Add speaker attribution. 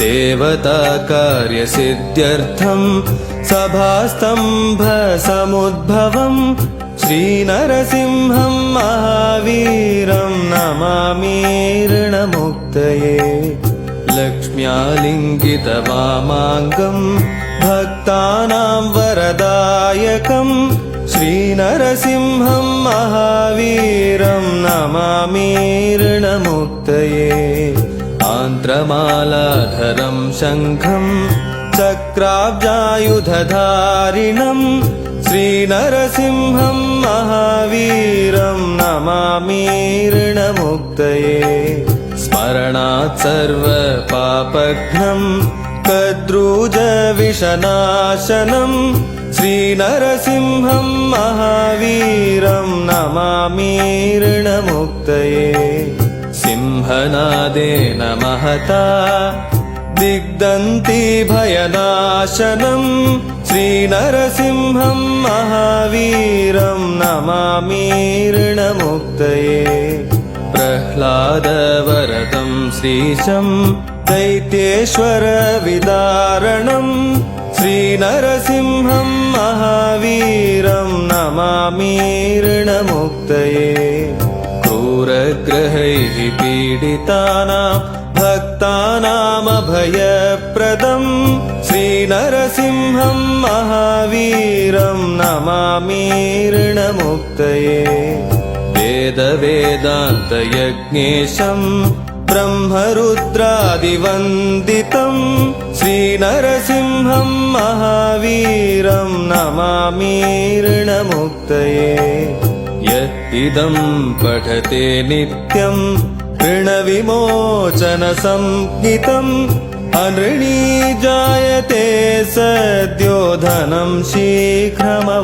Speaker 1: देवता कार्यसिद्ध्यर्थं सभास्तम्भसमुद्भवम् श्रीनरसिंहं महावीरं नमामि ऋणमुक्तये लक्ष्म्यालिङ्गितवामाङ्गं भक्तानां वरदायकं श्रीनरसिंहं महावीरं नमामि ऋणमुक्तये आन्त्रमालाधरं शङ्खं चक्राब्जायुधधारिणं श्रीनरसिंहं महावीरं नमामि ऋणमुक्तये स्मरणात् सर्वपापघ्नं कद्रूजविषनाशनं श्रीनरसिंहं महावीरं नमामि ऋणमुक्तये सिंहनादेन महता दिग्दन्ति भयनाशनं श्रीनरसिंहं महावीरं नमामि ऋणमुक्तये प्रह्लादवरदं श्रीशं दैत्येश्वरविदारणं श्रीनरसिंहं महावीरं नमामि ऋणमुक्तये क्रूरग्रहैः पीडितानां भक्तानामभयप्रदं श्रीनरसिंहं महावीरं नमामि ऋणमुक्तये वेदवेदान्तयज्ञेशं ब्रह्मरुद्रादिवन्दितं श्रीनरसिंहं महावीरं नमामि ऋणमुक्तये यद् पठते नित्यं ऋणविमोचनसंज्ञितम् अनृणी जायते सद्यो धनं शीघ्रमवाप्नुयात्।